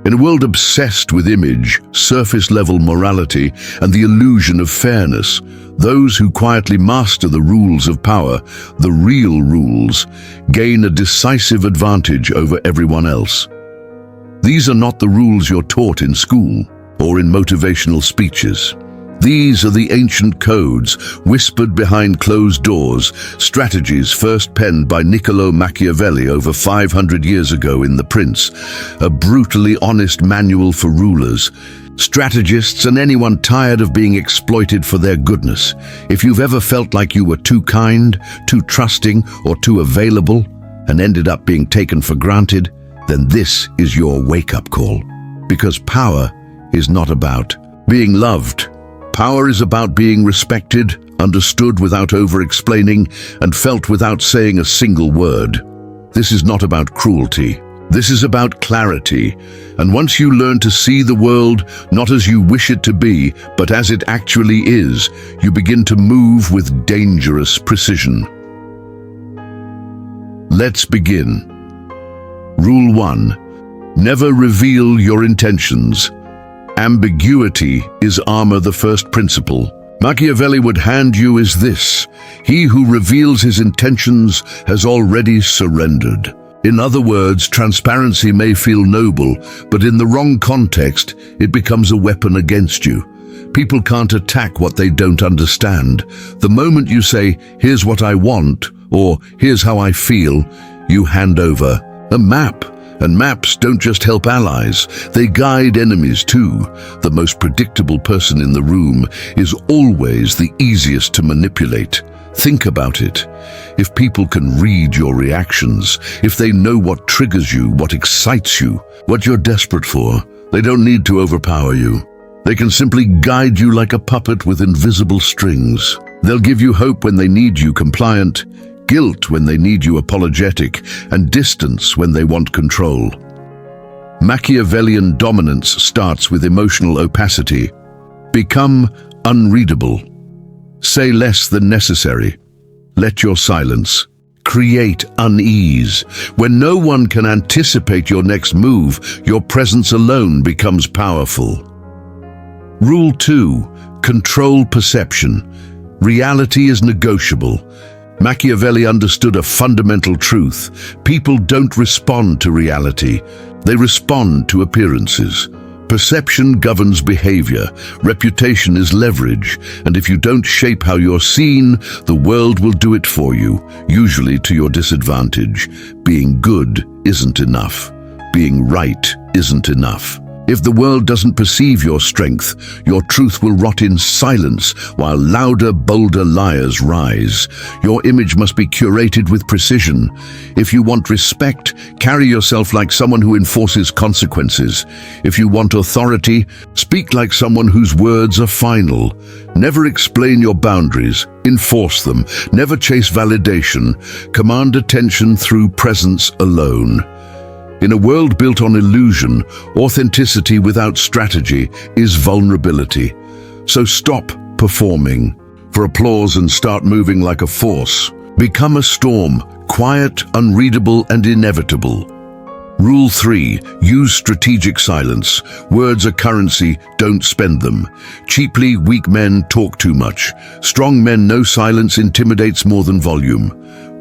In a world obsessed with image, surface-level morality, and the illusion of fairness, those who quietly master the rules of power, the real rules, gain a decisive advantage over everyone else. These are not the rules you're taught in school or in motivational speeches. These are the ancient codes, whispered behind closed doors, strategies first penned by Niccolò Machiavelli over 500 years ago in The Prince, a brutally honest manual for rulers, strategists, and anyone tired of being exploited for their goodness. If you've ever felt like you were too kind, too trusting, or too available, and ended up being taken for granted, then this is your wake-up call. Because power is not about being loved. Power is about being respected, understood without over-explaining, and felt without saying a single word. This is not about cruelty. This is about clarity. And once you learn to see the world not as you wish it to be, but as it actually is, you begin to move with dangerous precision. Let's begin. Rule 1. Never reveal your intentions. Ambiguity is armor. The first principle Machiavelli would hand you is this: he who reveals his intentions has already surrendered. In other words, transparency may feel noble, but in the wrong context, it becomes a weapon against you. People can't attack what they don't understand. The moment you say, "Here's what I want," or "Here's how I feel," you hand over a map. And maps don't just help allies, they guide enemies too. The most predictable person in the room is always the easiest to manipulate. Think about it. If people can read your reactions, if they know what triggers you, what excites you, what you're desperate for, they don't need to overpower you. They can simply guide you like a puppet with invisible strings. They'll give you hope when they need you compliant, guilt when they need you apologetic, and distance when they want control. Machiavellian dominance starts with emotional opacity. Become unreadable. Say less than necessary. Let your silence create unease. When no one can anticipate your next move, your presence alone becomes powerful. Rule 2. Control perception. Reality is negotiable. Machiavelli understood a fundamental truth. People don't respond to reality. They respond to appearances. Perception governs behavior. Reputation is leverage. And if you don't shape how you're seen, the world will do it for you, usually to your disadvantage. Being good isn't enough. Being right isn't enough. If the world doesn't perceive your strength, your truth will rot in silence while louder, bolder liars rise. Your image must be curated with precision. If you want respect, carry yourself like someone who enforces consequences. If you want authority, speak like someone whose words are final. Never explain your boundaries, enforce them. Never chase validation. Command attention through presence alone. In a world built on illusion, authenticity without strategy is vulnerability. So stop performing for applause and start moving like a force. Become a storm, quiet, unreadable, and inevitable. Rule 3. Use strategic silence. Words are currency, don't spend them. Cheaply, weak men talk too much. Strong men know silence intimidates more than volume.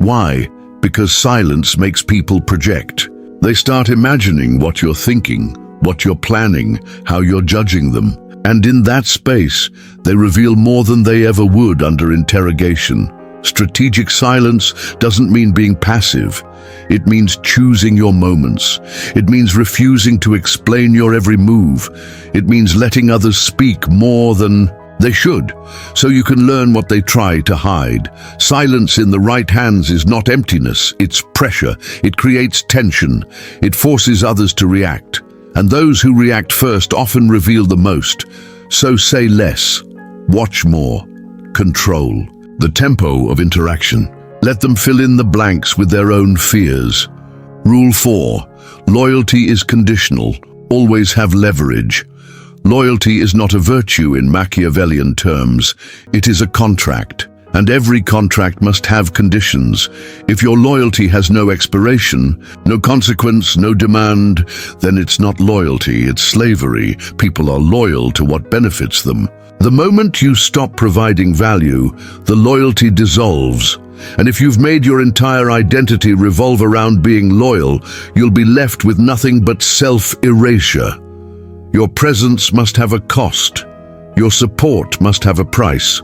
Why? Because silence makes people project. They start imagining what you're thinking, what you're planning, how you're judging them. And in that space, they reveal more than they ever would under interrogation. Strategic silence doesn't mean being passive. It means choosing your moments. It means refusing to explain your every move. It means letting others speak more than they should, so you can learn what they try to hide. Silence in the right hands is not emptiness, it's pressure. It creates tension. It forces others to react. And those who react first often reveal the most. So say less, watch more, control the tempo of interaction. Let them fill in the blanks with their own fears. Rule 4. Loyalty is conditional. Always have leverage. Loyalty is not a virtue in Machiavellian terms. It is a contract. And every contract must have conditions. If your loyalty has no expiration, no consequence, no demand, then it's not loyalty, it's slavery. People are loyal to what benefits them. The moment you stop providing value, the loyalty dissolves. And if you've made your entire identity revolve around being loyal, you'll be left with nothing but self-erasure. Your presence must have a cost. Your support must have a price.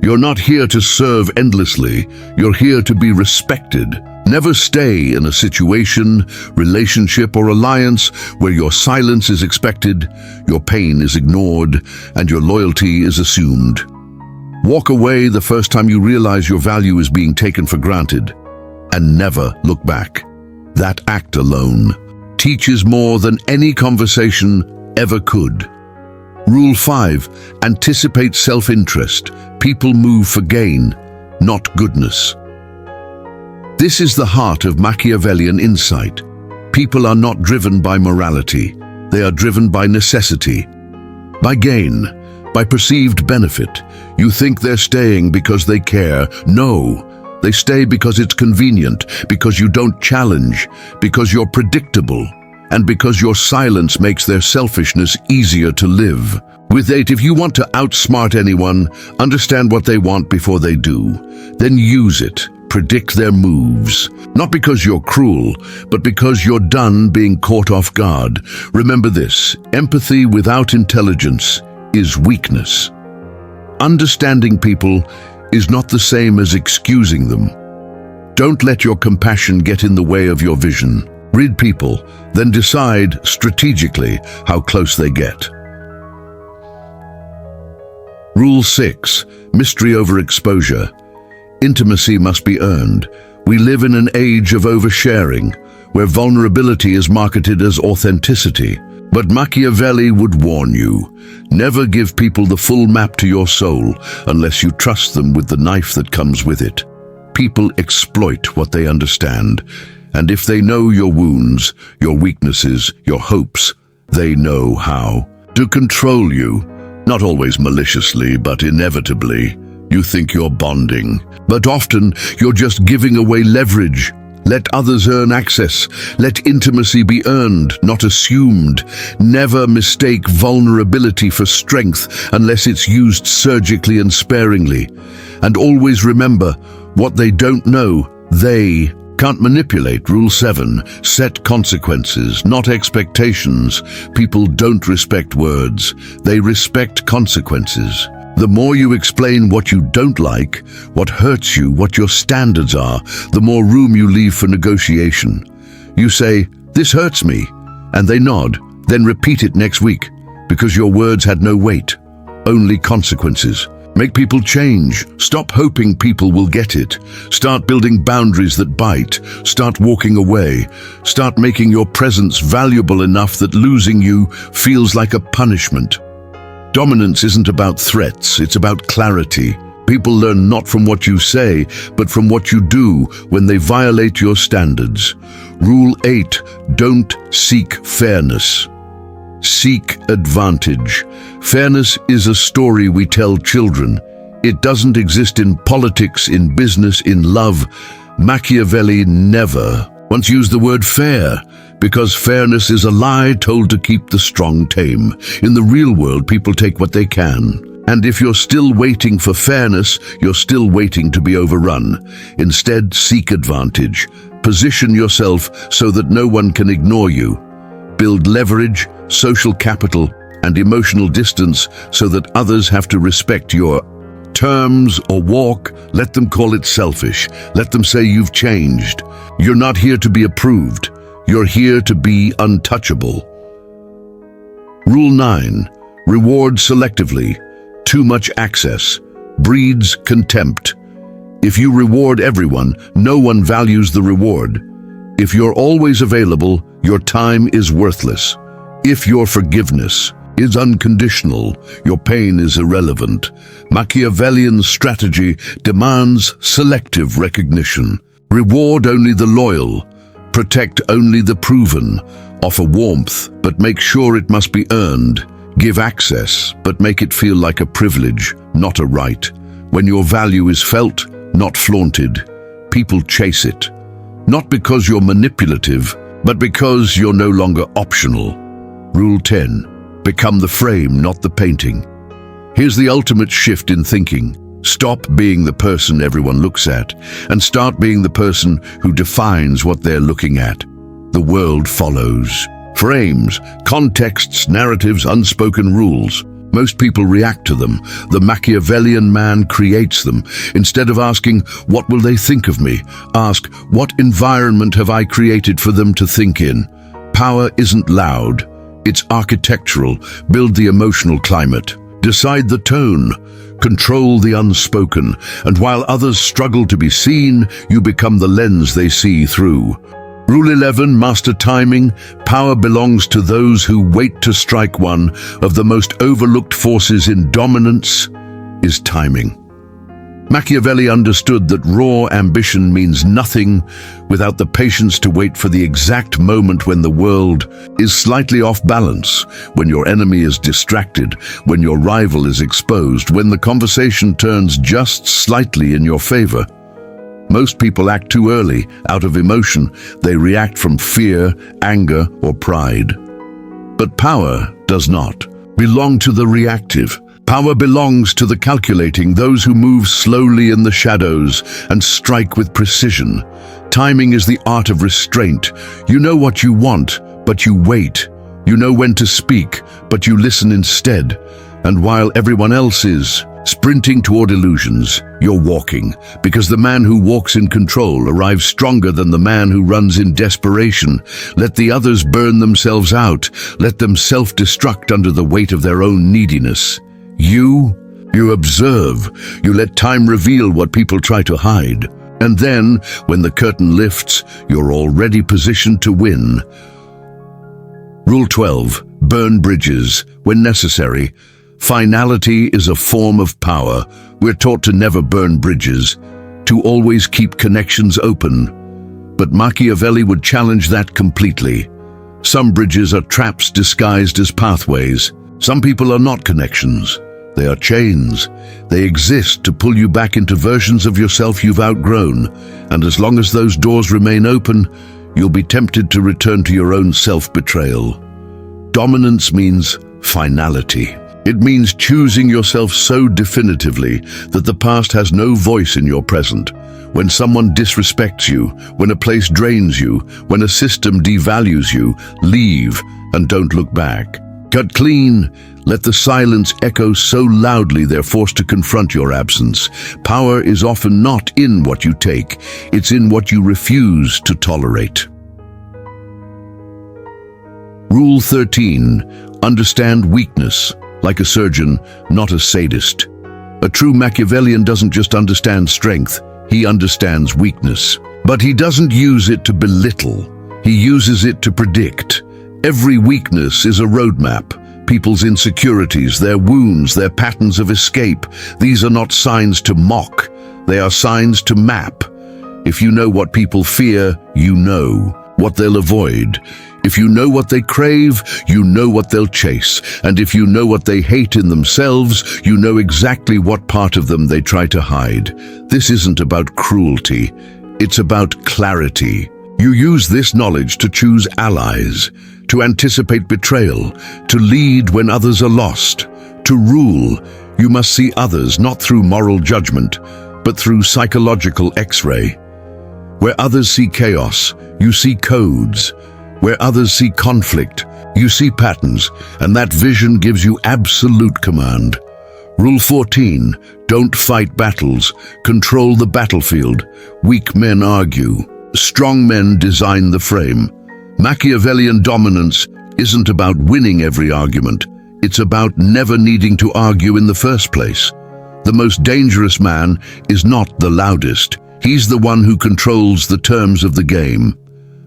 You're not here to serve endlessly. You're here to be respected. Never stay in a situation, relationship, or alliance where your silence is expected, your pain is ignored, and your loyalty is assumed. Walk away the first time you realize your value is being taken for granted, and never look back. That act alone teaches more than any conversation ever could. Rule 5. Anticipate self-interest. People move for gain, not goodness. This is the heart of Machiavellian insight. People are not driven by morality. They are driven by necessity, by gain, by perceived benefit. You think they're staying because they care. No, they stay because it's convenient, because you don't challenge, because you're predictable, and because your silence makes their selfishness easier to live. With 8, if you want to outsmart anyone, understand what they want before they do. Then use it. Predict their moves. Not because you're cruel, but because you're done being caught off guard. Remember this: empathy without intelligence is weakness. Understanding people is not the same as excusing them. Don't let your compassion get in the way of your vision. Read people, then decide strategically how close they get. Rule 6. Mystery over exposure. Intimacy must be earned. We live in an age of oversharing, where vulnerability is marketed as authenticity. But Machiavelli would warn you, never give people the full map to your soul unless you trust them with the knife that comes with it. People exploit what they understand, and if they know your wounds, your weaknesses, your hopes, they know how to control you. Not always maliciously, but inevitably. You think you're bonding, but often you're just giving away leverage. Let others earn access. Let intimacy be earned, not assumed. Never mistake vulnerability for strength unless it's used surgically and sparingly. And always remember, what they don't know, they can't manipulate. Rule 7. Set consequences, not expectations. People don't respect words. They respect consequences. The more you explain what you don't like, what hurts you, what your standards are, the more room you leave for negotiation. You say, "This hurts me," and they nod, then repeat it next week, because your words had no weight, only consequences. Make people change. Stop hoping people will get it. Start building boundaries that bite. Start walking away. Start making your presence valuable enough that losing you feels like a punishment. Dominance isn't about threats, it's about clarity. People learn not from what you say, but from what you do when they violate your standards. Rule 8. Don't seek fairness. Seek advantage. Fairness is a story we tell children. It doesn't exist in politics, in business, in love. Machiavelli never once used the word fair, because fairness is a lie told to keep the strong tame. In the real world, people take what they can. And if you're still waiting for fairness, you're still waiting to be overrun. Instead, seek advantage. Position yourself so that no one can ignore you. Build leverage, social capital, and emotional distance so that others have to respect your terms or walk. Let them call it selfish. Let them say you've changed. You're not here to be approved. You're here to be untouchable. Rule 9. Reward selectively. Too much access breeds contempt. If you reward everyone, no one values the reward. If you're always available, your time is worthless. If your forgiveness is unconditional, your pain is irrelevant. Machiavellian strategy demands selective recognition. Reward only the loyal. Protect only the proven. Offer warmth, but make sure it must be earned. Give access, but make it feel like a privilege, not a right. When your value is felt, not flaunted, people chase it. Not because you're manipulative, but because you're no longer optional. Rule 10. Become the frame, not the painting. Here's the ultimate shift in thinking. Stop being the person everyone looks at, and start being the person who defines what they're looking at. The world follows. Frames, contexts, narratives, unspoken rules. Most people react to them. The Machiavellian man creates them. Instead of asking, what will they think of me? Ask, what environment have I created for them to think in? Power isn't loud. It's architectural. Build the emotional climate. Decide the tone. Control the unspoken. And while others struggle to be seen, you become the lens they see through. Rule 11, master timing. Power belongs to those who wait to strike. One of the most overlooked forces in dominance is timing. Machiavelli understood that raw ambition means nothing without the patience to wait for the exact moment when the world is slightly off balance, when your enemy is distracted, when your rival is exposed, when the conversation turns just slightly in your favor. Most people act too early, out of emotion. They react from fear, anger, or pride. But power does not belong to the reactive. Power belongs to the calculating, those who move slowly in the shadows and strike with precision. Timing is the art of restraint. You know what you want, but you wait. You know when to speak, but you listen instead. And while everyone else is sprinting toward illusions, you're walking, because the man who walks in control arrives stronger than the man who runs in desperation. Let the others burn themselves out. Let them self-destruct under the weight of their own neediness. You observe. You let time reveal what people try to hide. And then, when the curtain lifts, you're already positioned to win. Rule 12. Burn bridges when necessary. Finality is a form of power. We're taught to never burn bridges, to always keep connections open. But Machiavelli would challenge that completely. Some bridges are traps disguised as pathways. Some people are not connections. They are chains. They exist to pull you back into versions of yourself you've outgrown. And as long as those doors remain open, you'll be tempted to return to your own self-betrayal. Dominance means finality. It means choosing yourself so definitively that the past has no voice in your present. When someone disrespects you, when a place drains you, when a system devalues you, leave and don't look back. Cut clean. Let the silence echo so loudly they're forced to confront your absence. Power is often not in what you take. It's in what you refuse to tolerate. Rule 13. Understand weakness. Like a surgeon, not a sadist. A true Machiavellian doesn't just understand strength, he understands weakness. But he doesn't use it to belittle. He uses it to predict. Every weakness is a roadmap. People's insecurities, their wounds, their patterns of escape. These are not signs to mock. They are signs to map. If you know what people fear, you know what they'll avoid. If you know what they crave, you know what they'll chase. And if you know what they hate in themselves, you know exactly what part of them they try to hide. This isn't about cruelty. It's about clarity. You use this knowledge to choose allies, to anticipate betrayal, to lead when others are lost. To rule, you must see others not through moral judgment, but through psychological X-ray. Where others see chaos, you see codes. Where others see conflict, you see patterns, and that vision gives you absolute command. Rule 14. Don't fight battles. Control the battlefield. Weak men argue. Strong men design the frame. Machiavellian dominance isn't about winning every argument. It's about never needing to argue in the first place. The most dangerous man is not the loudest. He's the one who controls the terms of the game.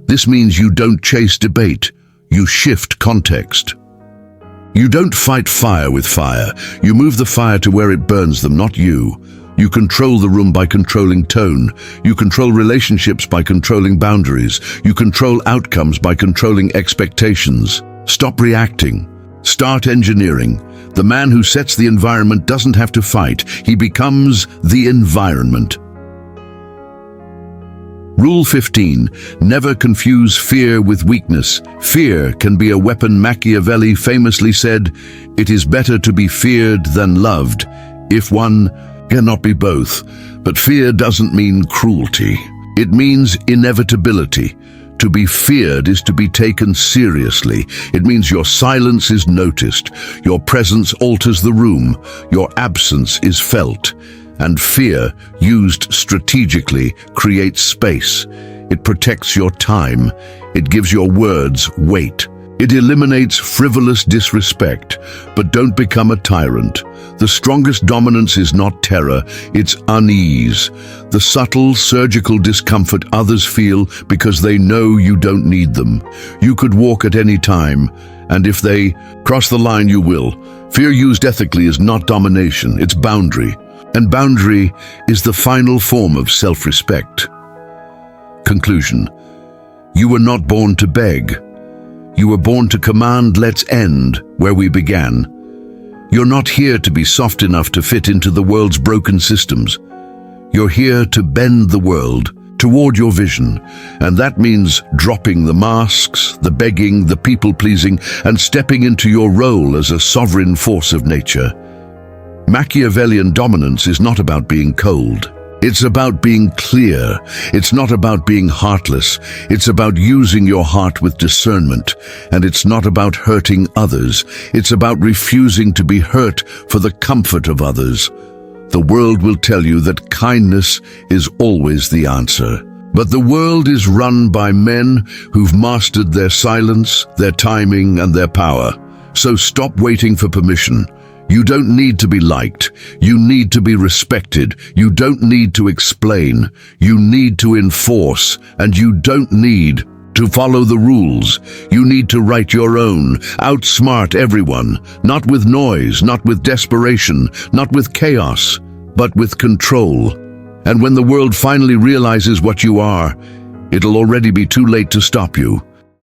This means you don't chase debate. You shift context. You don't fight fire with fire. You move the fire to where it burns them, not you. You control the room by controlling tone. You control relationships by controlling boundaries. You control outcomes by controlling expectations. Stop reacting. Start engineering. The man who sets the environment doesn't have to fight. He becomes the environment. Rule 15. Never confuse fear with weakness. Fear can be a weapon. Machiavelli famously said, "It is better to be feared than loved, if one cannot be both." But fear doesn't mean cruelty. It means inevitability. To be feared is to be taken seriously. It means your silence is noticed, your presence alters the room, your absence is felt. And fear, used strategically, creates space. It protects your time. It gives your words weight. It eliminates frivolous disrespect. But don't become a tyrant. The strongest dominance is not terror, it's unease. The subtle, surgical discomfort others feel because they know you don't need them. You could walk at any time, and if they cross the line, you will. Fear used ethically is not domination, it's boundary. And boundary is the final form of self-respect. Conclusion. You were not born to beg. You were born to command. Let's end where we began. You're not here to be soft enough to fit into the world's broken systems. You're here to bend the world toward your vision, and that means dropping the masks, the begging, the people-pleasing, and stepping into your role as a sovereign force of nature. Machiavellian dominance is not about being cold. It's about being clear. It's not about being heartless. It's about using your heart with discernment. And it's not about hurting others. It's about refusing to be hurt for the comfort of others. The world will tell you that kindness is always the answer. But the world is run by men who've mastered their silence, their timing, and their power. So stop waiting for permission. You don't need to be liked. You need to be respected. You don't need to explain. You need to enforce. And you don't need to follow the rules. You need to write your own. Outsmart everyone. Not with noise, not with desperation, not with chaos, but with control. And when the world finally realizes what you are, it'll already be too late to stop you.